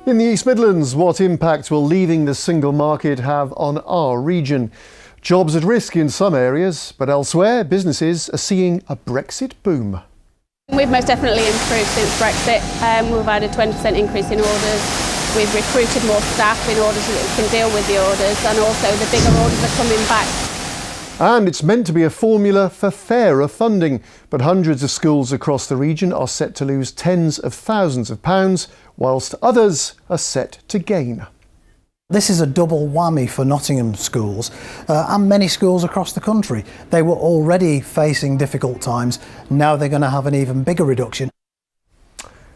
In the East Midlands, what impact will leaving the single market have on our region? Jobs at risk in some areas, but elsewhere businesses are seeing a Brexit boom. We've most definitely improved since Brexit. We've had a 20% increase in orders. We've recruited more staff in order so that we can deal with the orders, and also the bigger orders are coming back. And it's meant to be a formula for fairer funding, but hundreds of schools across the region are set to lose tens of thousands of pounds, whilst others are set to gain. This is a double whammy for Nottingham schools and many schools across the country. They were already facing difficult times. Now they're going to have an even bigger reduction.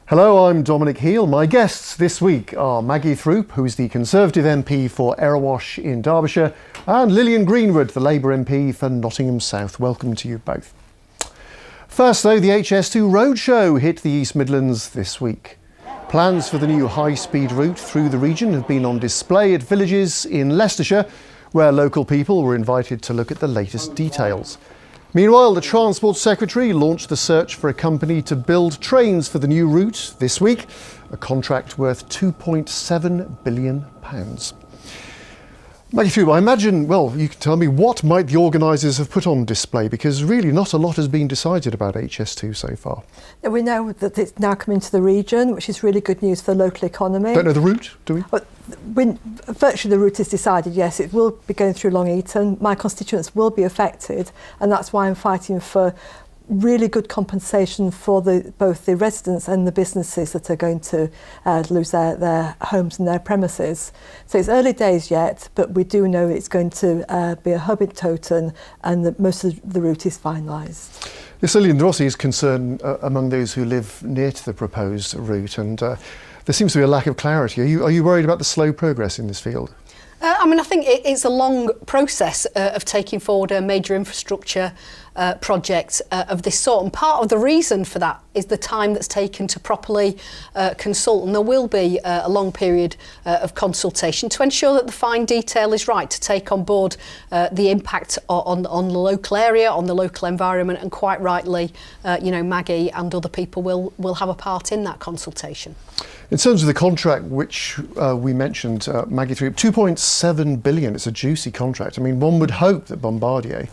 Hello, I'm Dominic Heal. My guests this week are Maggie Throop, who is the Conservative MP for Erewash in Derbyshire, and Lillian Greenwood, the Labour MP for Nottingham South. Welcome to you both. First though, the HS2 Roadshow hit the East Midlands this week. Plans for the new high-speed route through the region have been on display at villages in Leicestershire, where local people were invited to look at the latest details. Meanwhile, the Transport Secretary launched the search for a company to build trains for the new route this week, a contract worth £2.7 billion. Maggie Throop, I imagine, well, you can tell me, what might the organisers have put on display? Because really not a lot has been decided about HS2 so far. We know that it's now coming to the region, which is really good news for the local economy. Don't know the route, do we? But virtually the route is decided, yes, it will be going through Long Eaton. My constituents will be affected, and that's why I'm fighting for really good compensation for both the residents and the businesses that are going to lose their homes and their premises. So it's early days yet, but we do know it's going to be a hub in Toton, and that most of the route is finalised. Yes, Lillian, there also is concern among those who live near to the proposed route, and there seems to be a lack of clarity. Are you worried about the slow progress in this field? I think it's a long process of taking forward a major infrastructure project of this sort, and part of the reason for that is the time that's taken to properly consult, and there will be a long period of consultation to ensure that the fine detail is right, to take on board the impact on the local area, on the local environment, and quite rightly, Maggie and other people will have a part in that consultation. In terms of the contract which we mentioned, Maggie Throop, £2.7 billion, it's a juicy contract. I mean, one would hope that Bombardier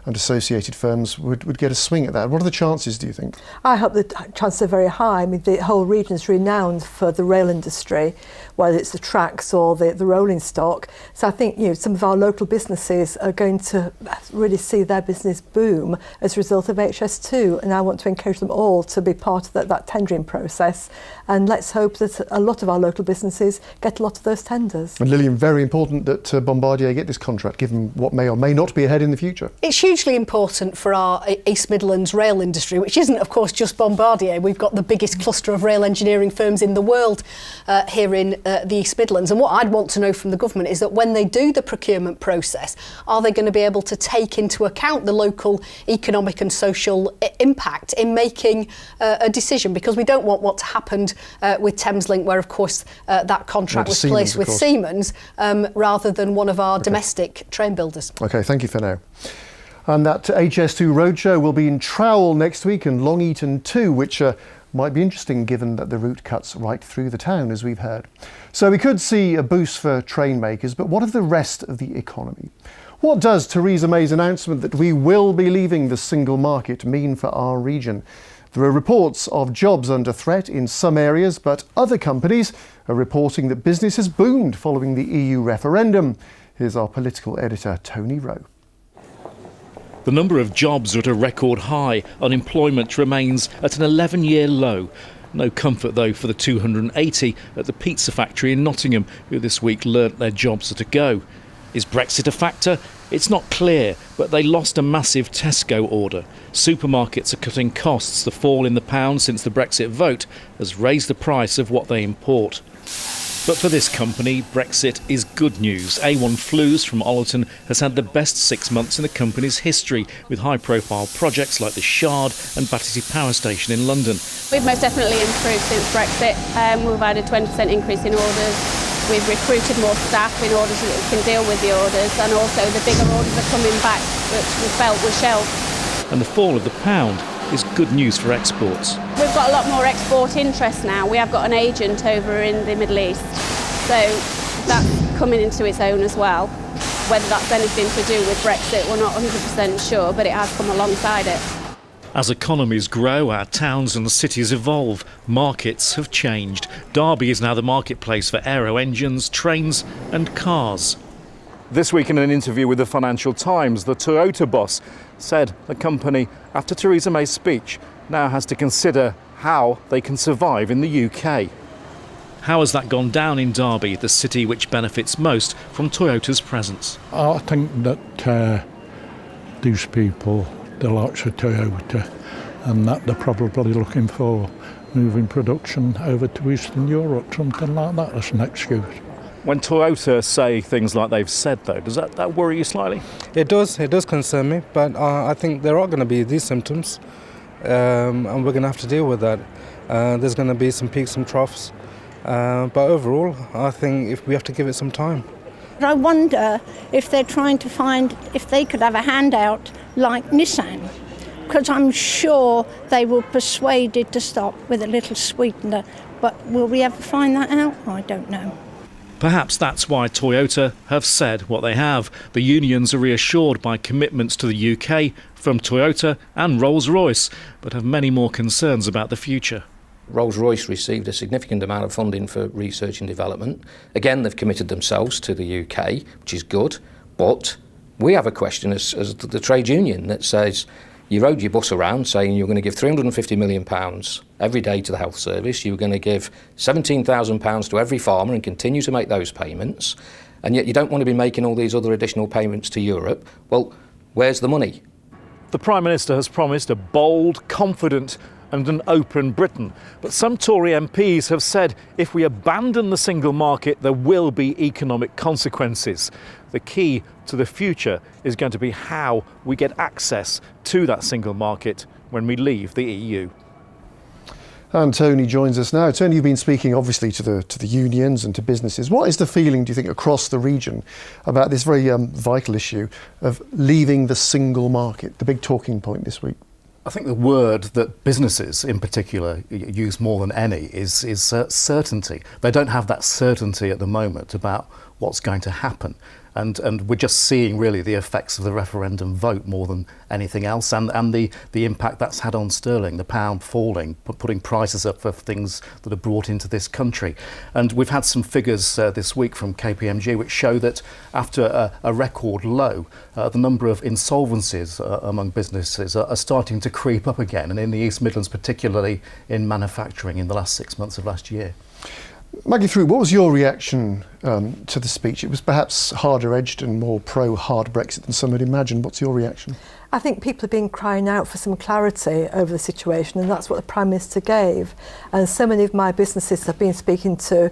and associated firms would get a swing at that. What are the chances, do you think? I hope the chances are very high. I mean, the whole region is renowned for the rail industry, whether it's the tracks or the rolling stock. So I think some of our local businesses are going to really see their business boom as a result of HS2, and I want to encourage them all to be part of that tendering process. And let's hope that a lot of our local businesses get a lot of those tenders. And Lillian, very important that Bombardier get this contract, given what may or may not be ahead in the future. It's hugely important for our East Midlands rail industry, which isn't, of course, just Bombardier. We've got the biggest cluster of rail engineering firms in the world here in the East Midlands. And what I'd want to know from the government is that when they do the procurement process, are they going to be able to take into account the local economic and social impact in making a decision? Because we don't want what happened with Thameslink, where, of course, that contract was placed with Siemens rather than one of our domestic train builders. OK, thank you for now. And that HS2 Roadshow will be in Trowell next week, and Long Eaton too, which might be interesting given that the route cuts right through the town, as we've heard. So we could see a boost for train makers, but what of the rest of the economy? What does Theresa May's announcement that we will be leaving the single market mean for our region? There are reports of jobs under threat in some areas, but other companies are reporting that business has boomed following the EU referendum. Here's our political editor, Tony Rowe. The number of jobs are at a record high. Unemployment remains at an 11-year low. No comfort, though, for the 280 at the pizza factory in Nottingham, who this week learnt their jobs are to go. Is Brexit a factor? It's not clear, but they lost a massive Tesco order. Supermarkets are cutting costs. The fall in the pound since the Brexit vote has raised the price of what they import. But for this company, Brexit is good news. A1 Flues from Ollerton has had the best 6 months in the company's history, with high-profile projects like the Shard and Battersea Power Station in London. We've most definitely improved since Brexit. We've had a 20% increase in orders. We've recruited more staff in order so that we can deal with the orders, and also the bigger orders are coming back, which we felt were shelved. And the fall of the pound is good news for exports. We've got a lot more export interest now. We have got an agent over in the Middle East, so that's coming into its own as well. Whether that's anything to do with Brexit, we're not 100% sure, but it has come alongside it. As economies grow, our towns and cities evolve. Markets have changed. Derby is now the marketplace for aero engines, trains and cars. This week in an interview with the Financial Times, the Toyota boss said the company, after Theresa May's speech, now has to consider how they can survive in the UK. How has that gone down in Derby, the city which benefits most from Toyota's presence? I think that these people, the likes of Toyota, and that they're probably looking for moving production over to Eastern Europe, something like that as an excuse. When Toyota say things like they've said, though, does that worry you slightly? It does concern me, but I think there are going to be these symptoms, and we're going to have to deal with that. There's going to be some peaks and troughs, but overall, I think if we have to give it some time. I wonder if they're trying to find if they could have a handout like Nissan, because I'm sure they were persuaded to stop with a little sweetener, but will we ever find that out? I don't know. Perhaps that's why Toyota have said what they have. The unions are reassured by commitments to the UK from Toyota and Rolls-Royce, but have many more concerns about the future. Rolls-Royce received a significant amount of funding for research and development. Again, they've committed themselves to the UK, which is good, but we have a question as the trade union that says you rode your bus around saying you're going to give £350 million every day to the health service, you were going to give £17,000 to every farmer and continue to make those payments, and yet you don't want to be making all these other additional payments to Europe. Well, where's the money? The Prime Minister has promised a bold, confident and an open Britain. But some Tory MPs have said if we abandon the single market, there will be economic consequences. The key to the future is going to be how we get access to that single market when we leave the EU. And Tony joins us now. Tony, you've been speaking obviously to the unions and to businesses. What is the feeling, do you think, across the region about this very vital issue of leaving the single market, the big talking point this week? I think the word that businesses in particular use more than any is certainty. They don't have that certainty at the moment about what's going to happen. And we're just seeing really the effects of the referendum vote more than anything else, and the impact that's had on sterling, the pound falling, putting prices up for things that are brought into this country. And we've had some figures this week from KPMG which show that after a record low, the number of insolvencies among businesses are starting to creep up again, and in the East Midlands, particularly in manufacturing in the last 6 months of last year. Maggie Throop, what was your reaction to the speech? It was perhaps harder edged and more pro-hard Brexit than some had imagined. What's your reaction? I think people have been crying out for some clarity over the situation, and that's what the Prime Minister gave. And so many of my businesses I've been speaking to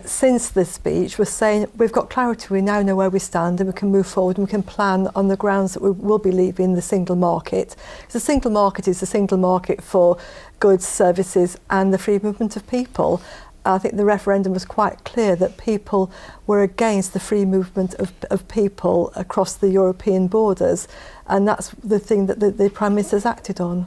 since this speech were saying, we've got clarity, we now know where we stand and we can move forward and we can plan on the grounds that we will be leaving the single market. The single market is the single market for goods, services and the free movement of people. I think the referendum was quite clear that people were against the free movement of people across the European borders, and that's the thing that the Prime Minister's acted on.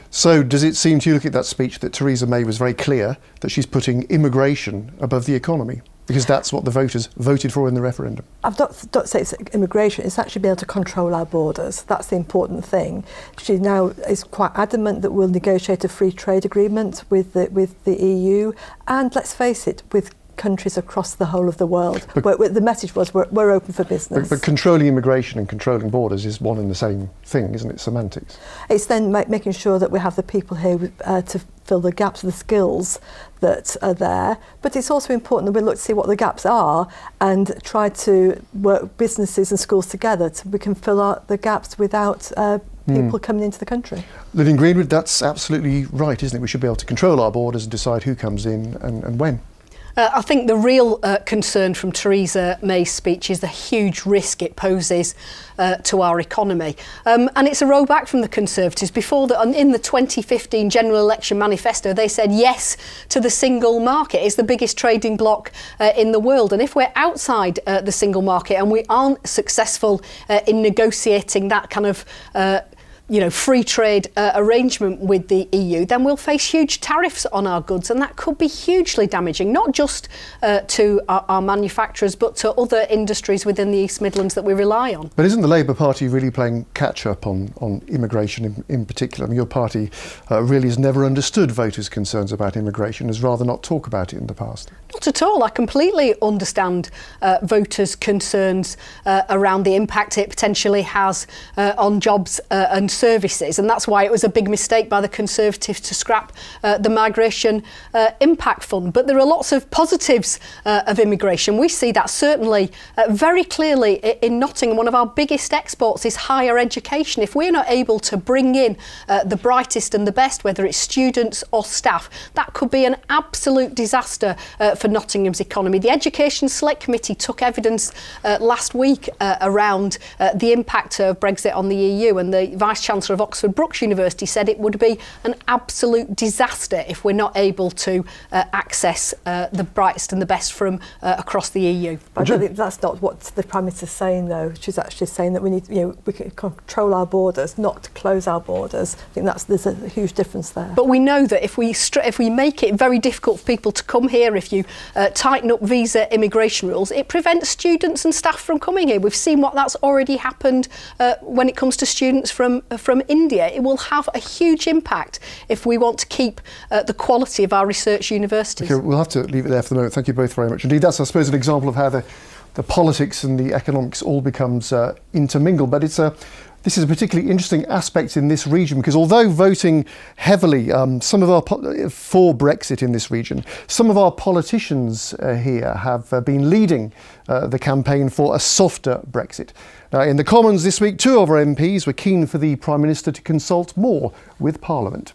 So does it seem to you, look at that speech, that Theresa May was very clear that she's putting immigration above the economy? Because that's what the voters voted for in the referendum. I don't say it's immigration, it's actually being able to control our borders. That's the important thing. She now is quite adamant that we'll negotiate a free trade agreement with the EU, and let's face it, with countries across the whole of the world. But the message was we're open for business. But controlling immigration and controlling borders is one and the same thing, isn't it? Semantics. It's then making sure that we have the people here to fill the gaps, the skills that are there. But it's also important that we look to see what the gaps are and try to work businesses and schools together so we can fill out the gaps without people coming into the country. Lillian Greenwood, that's absolutely right, isn't it? We should be able to control our borders and decide who comes in and when. I think the real concern from Theresa May's speech is the huge risk it poses to our economy. And it's a rollback from the Conservatives. In the 2015 general election manifesto, they said yes to the single market. It's the biggest trading bloc in the world. And if we're outside the single market and we aren't successful in negotiating that kind of free trade arrangement with the EU, then we'll face huge tariffs on our goods, and that could be hugely damaging, not just to our manufacturers, but to other industries within the East Midlands that we rely on. But isn't the Labour Party really playing catch-up on immigration in particular? I mean, your party really has never understood voters' concerns about immigration, has rather not talk about it in the past. Not at all. I completely understand voters' concerns around the impact it potentially has on jobs and services, and that's why it was a big mistake by the Conservatives to scrap the Migration Impact Fund. But there are lots of positives of immigration. We see that certainly very clearly in Nottingham. One of our biggest exports is higher education. If we're not able to bring in the brightest and the best, whether it's students or staff, that could be an absolute disaster for Nottingham's economy. The Education Select Committee took evidence last week around the impact of Brexit on the EU, and the Vice-Chancellor of Oxford Brookes University said it would be an absolute disaster if we're not able to access the brightest and the best from across the EU. I don't think that's not what the Prime Minister's saying, though. She's actually saying that we need, we can control our borders, not to close our borders. I think there's a huge difference there. But we know that if we make it very difficult for people to come here, if you tighten up visa immigration rules, it prevents students and staff from coming here. We've seen what that's already happened when it comes to students from India. It will have a huge impact if we want to keep the quality of our research universities. Okay, we'll have to leave it there for the moment. Thank you both very much. Indeed, that's, I suppose, an example of how the politics and the economics all becomes intermingled. But this is a particularly interesting aspect in this region, because although voting heavily for Brexit in this region, some of our politicians here have been leading the campaign for a softer Brexit. In the Commons this week, 2 of our MPs were keen for the Prime Minister to consult more with Parliament.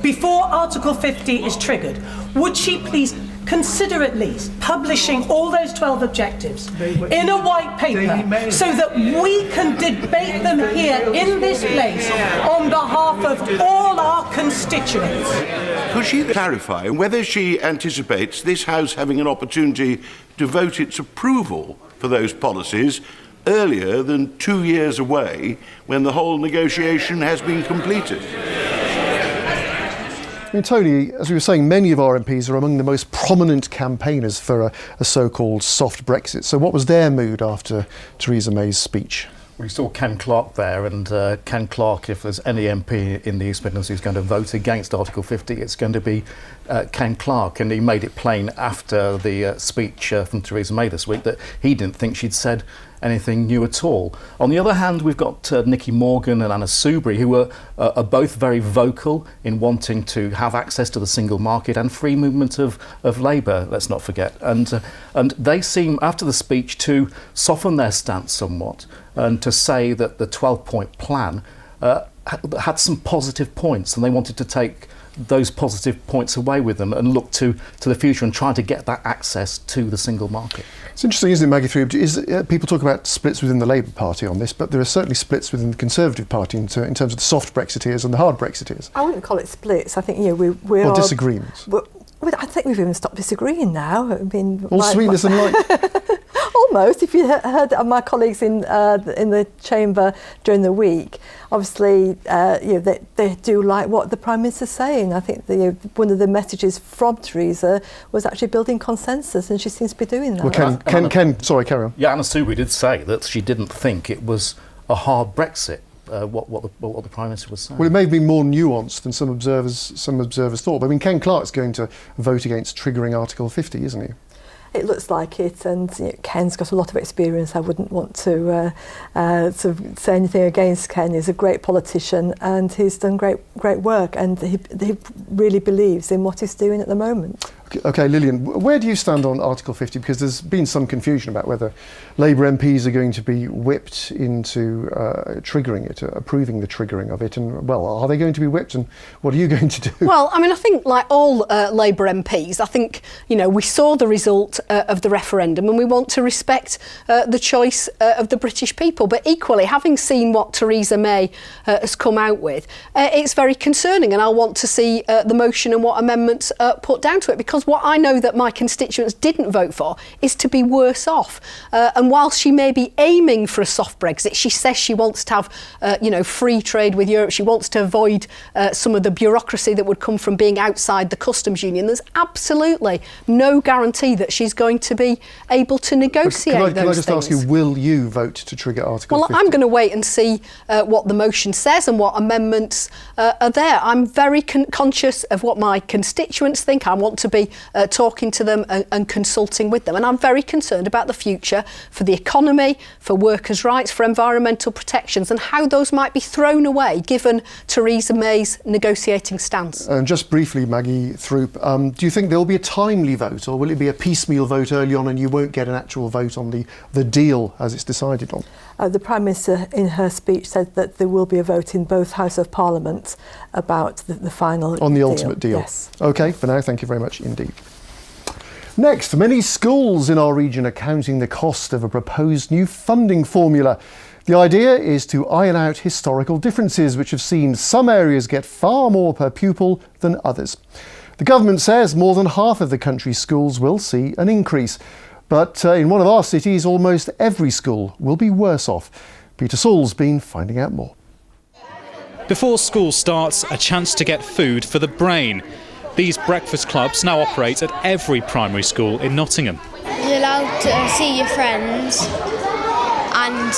Before Article 50 is triggered, would she please consider at least publishing all those 12 objectives in a white paper so that we can debate them here in this place on behalf of all our constituents? Could she clarify whether she anticipates this House having an opportunity to vote its approval for those policies earlier than 2 years away, when the whole negotiation has been completed? I mean, Tony, as we were saying, many of our MPs are among the most prominent campaigners for a so-called soft Brexit. So what was their mood after Theresa May's speech? We saw Ken Clarke there, and Ken Clarke, if there's any MP in the East Midlands who's going to vote against Article 50, it's going to be Ken Clarke. And he made it plain after the speech from Theresa May this week that he didn't think she'd said anything new at all. On the other hand, we've got Nicky Morgan and Anna Soubry, who are both very vocal in wanting to have access to the single market and free movement of labour, let's not forget. And they seem, after the speech, to soften their stance somewhat and to say that the 12-point plan had some positive points, and they wanted to take those positive points away with them and look to the future and try to get that access to the single market. It's interesting, isn't it, Maggie Throop? People talk about splits within the Labour Party on this, but there are certainly splits within the Conservative Party in terms of the soft Brexiteers and the hard Brexiteers. I wouldn't call it splits. I think we or are disagreements. I think we've even stopped disagreeing now. I mean, all sweetness and light. Almost. If you heard my colleagues in the chamber during the week, obviously, they do like what the Prime Minister's saying. I think one of the messages from Theresa was actually building consensus, and she seems to be doing that. Well, Ken, sorry, carry on. Yeah, Anna Soubry did say that she didn't think it was a hard Brexit. What the Prime Minister was saying. Well, it may have been more nuanced than some observers thought. But I mean, Ken Clarke's going to vote against triggering Article 50, isn't he? It looks like it, and Ken's got a lot of experience. I wouldn't want to say anything against Ken. He's a great politician, and he's done great work, and he really believes in what he's doing at the moment. Okay, Lillian, where do you stand on Article 50? Because there's been some confusion about whether Labour MPs are going to be whipped into triggering it, approving the triggering of it. And, well, are they going to be whipped, and what are you going to do? Well, I mean, I think like all Labour MPs, I think, we saw the result of the referendum, and we want to respect the choice of the British people. But equally, having seen what Theresa May has come out with, it's very concerning, and I'll want to see the motion and what amendments put down to it, because because what I know that my constituents didn't vote for is to be worse off. And whilst she may be aiming for a soft Brexit, she says she wants to have, free trade with Europe. She wants to avoid some of the bureaucracy that would come from being outside the customs union. There's absolutely no guarantee that she's going to be able to negotiate those things. Can I just ask you, will you vote to trigger Article 50? Well, I'm going to wait and see what the motion says and what amendments are there. I'm very conscious of what my constituents think. I want to be talking to them and consulting with them. And I'm very concerned about the future for the economy, for workers' rights, for environmental protections, and how those might be thrown away given Theresa May's negotiating stance. And just briefly, Maggie Throop, do you think there will be a timely vote, or will it be a piecemeal vote early on and you won't get an actual vote on the deal as it's decided on? The Prime Minister in her speech said that there will be a vote in both Houses of Parliament about the final on the deal. ultimate deal. Yes. OK, for now, thank you very much indeed. Next, many schools in our region are counting the cost of a proposed new funding formula. The idea is to iron out historical differences which have seen some areas get far more per pupil than others. The government says more than half of the country's schools will see an increase. But in one of our cities, almost every school will be worse off. Peter Saul's been finding out more. Before school starts, a chance to get food for the brain. These breakfast clubs now operate at every primary school in Nottingham. You're allowed to see your friends, and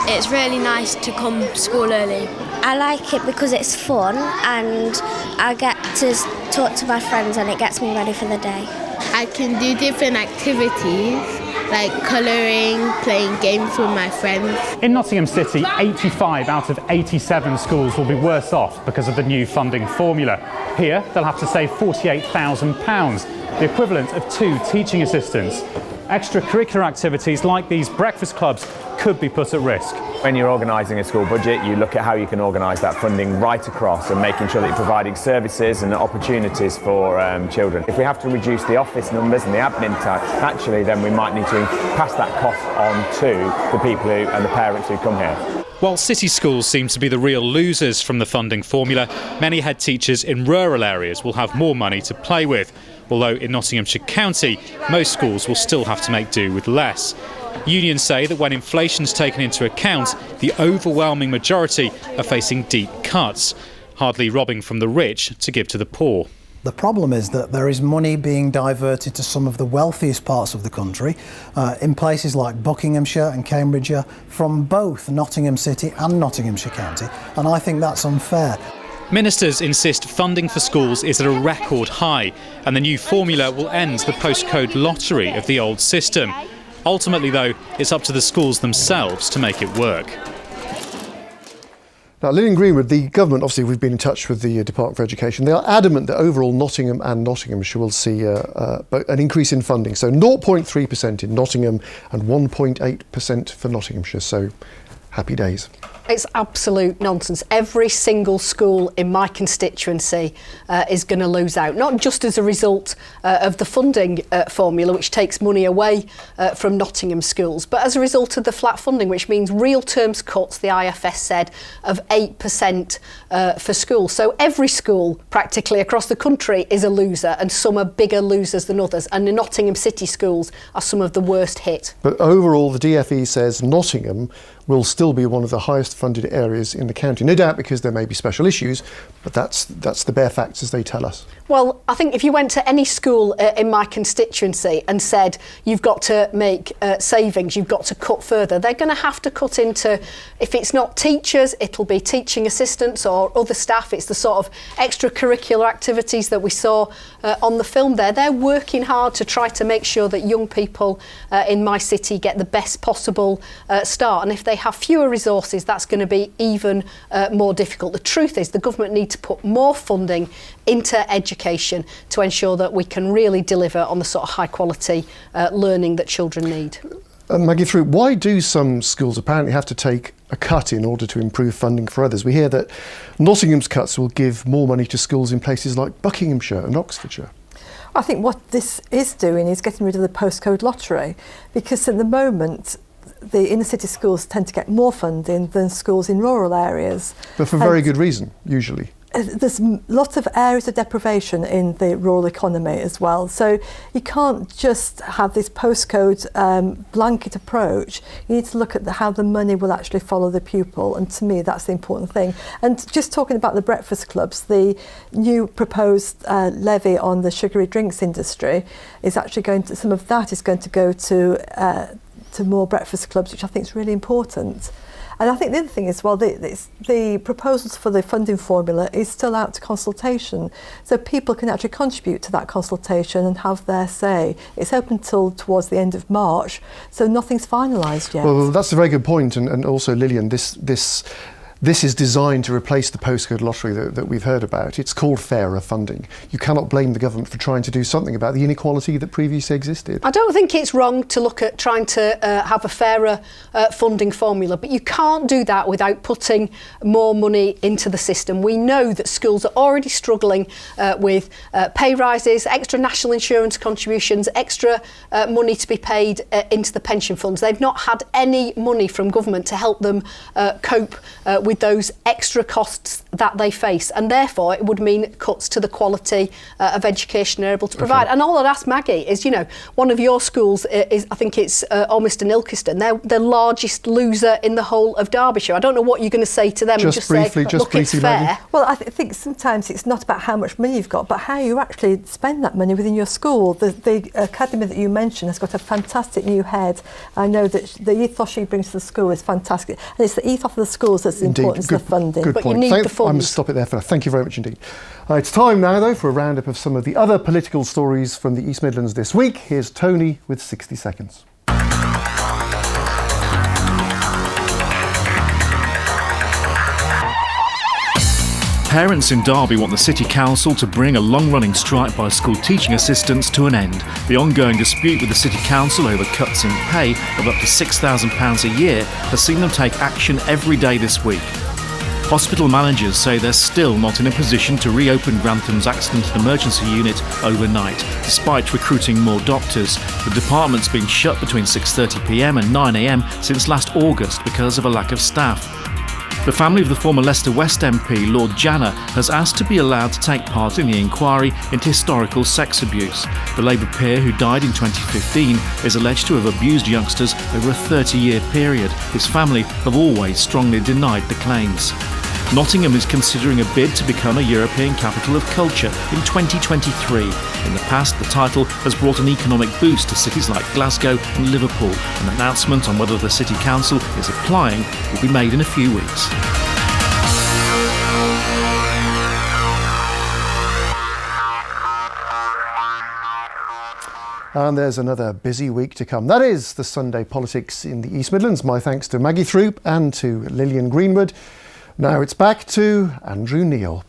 it's really nice to come to school early. I like it because it's fun and I get to talk to my friends and it gets me ready for the day. I can do different activities like colouring, playing games with my friends. In Nottingham City, 85 out of 87 schools will be worse off because of the new funding formula. Here, they'll have to save £48,000, the equivalent of 2 teaching assistants. Extracurricular activities like these breakfast clubs could be put at risk. When you're organising a school budget, you look at how you can organise that funding right across and making sure that you're providing services and opportunities for children. If we have to reduce the office numbers and the admin time, actually then we might need to pass that cost on to the people and the parents who come here. While city schools seem to be the real losers from the funding formula, many head teachers in rural areas will have more money to play with. Although in Nottinghamshire County, most schools will still have to make do with less. Unions say that when inflation's taken into account, the overwhelming majority are facing deep cuts, hardly robbing from the rich to give to the poor. The problem is that there is money being diverted to some of the wealthiest parts of the country, in places like Buckinghamshire and Cambridgeshire, from both Nottingham City and Nottinghamshire County, and I think that's unfair. Ministers insist funding for schools is at a record high, and the new formula will end the postcode lottery of the old system. Ultimately, though, it's up to the schools themselves to make it work. Now, Lillian Greenwood, the government, obviously we've been in touch with the Department for Education. They are adamant that overall Nottingham and Nottinghamshire will see an increase in funding. So 0.3% in Nottingham and 1.8% for Nottinghamshire. So happy days. It's absolute nonsense. Every single school in my constituency is going to lose out, not just as a result of the funding formula, which takes money away from Nottingham schools, but as a result of the flat funding, which means real terms cuts, the IFS said, of 8% for schools. So every school practically across the country is a loser, and some are bigger losers than others, and the Nottingham City schools are some of the worst hit. But overall, the DfE says Nottingham will still be one of the highest funded areas in the county. No doubt because there may be special issues, but that's the bare facts as they tell us. Well, I think if you went to any school in my constituency and said you've got to make savings, you've got to cut further, they're going to have to cut into, if it's not teachers, it'll be teaching assistants or other staff. It's the sort of extracurricular activities that we saw on the film there. They're working hard to try to make sure that young people in my city get the best possible start. And if they have fewer resources, that's going to be even more difficult. The truth is the government need to put more funding into education to ensure that we can really deliver on the sort of high quality learning that children need. Maggie Throop, why do some schools apparently have to take a cut in order to improve funding for others? We hear that Nottingham's cuts will give more money to schools in places like Buckinghamshire and Oxfordshire. I think what this is doing is getting rid of the postcode lottery, because at the moment the inner city schools tend to get more funding than schools in rural areas. But for very good reason, usually. there's lots of areas of deprivation in the rural economy as well. So you can't just have this postcode blanket approach. You need to look at how the money will actually follow the pupil, and to me that's the important thing. And just talking about the breakfast clubs, the new proposed levy on the sugary drinks industry is actually going to, some of that is going to go to more breakfast clubs, which I think is really important. And I think the other thing is, well, the proposals for the funding formula is still out to consultation. So people can actually contribute to that consultation and have their say. It's open till towards the end of March, so nothing's finalised yet. Well, that's a very good point. And also, Lillian, this is designed to replace the postcode lottery that we've heard about. It's called fairer funding. You cannot blame the government for trying to do something about the inequality that previously existed. I don't think it's wrong to look at trying to have a fairer funding formula, but you can't do that without putting more money into the system. We know that schools are already struggling with pay rises, extra national insurance contributions, extra money to be paid into the pension funds. They've not had any money from government to help them cope with those extra costs that they face, and therefore it would mean cuts to the quality of education they're able to provide. And all I'd ask Maggie is, you know, one of your schools is, I think it's Ormiston Ilkeston, they're the largest loser in the whole of Derbyshire. I don't know what you're going to say to them and just briefly, say, look, it's fair. Maggie. Well, I think sometimes it's not about how much money you've got, but how you actually spend that money within your school. The academy that you mentioned has got a fantastic new head. I know that the ethos she brings to the school is fantastic, and it's the ethos of the schools that's important. Good, the funding. Good but point. You need the funds. I must stop it there for now. Thank you very much indeed. It's time now, though, for a roundup of some of the other political stories from the East Midlands this week. Here's Tony with 60 seconds. Parents in Derby want the City Council to bring a long-running strike by school teaching assistants to an end. The ongoing dispute with the City Council over cuts in pay of up to £6,000 a year has seen them take action every day this week. Hospital managers say they're still not in a position to reopen Grantham's Accident and Emergency Unit overnight, despite recruiting more doctors. The department's been shut between 6:30 p.m. and 9 a.m. since last August because of a lack of staff. The family of the former Leicester West MP, Lord Janner, has asked to be allowed to take part in the inquiry into historical sex abuse. The Labour peer, who died in 2015, is alleged to have abused youngsters over a 30-year period. His family have always strongly denied the claims. Nottingham is considering a bid to become a European Capital of Culture in 2023. In the past, the title has brought an economic boost to cities like Glasgow and Liverpool. An announcement on whether the City Council is applying will be made in a few weeks. And there's another busy week to come. That is the Sunday Politics in the East Midlands. My thanks to Maggie Throop and to Lillian Greenwood. Now it's back to Andrew Neil.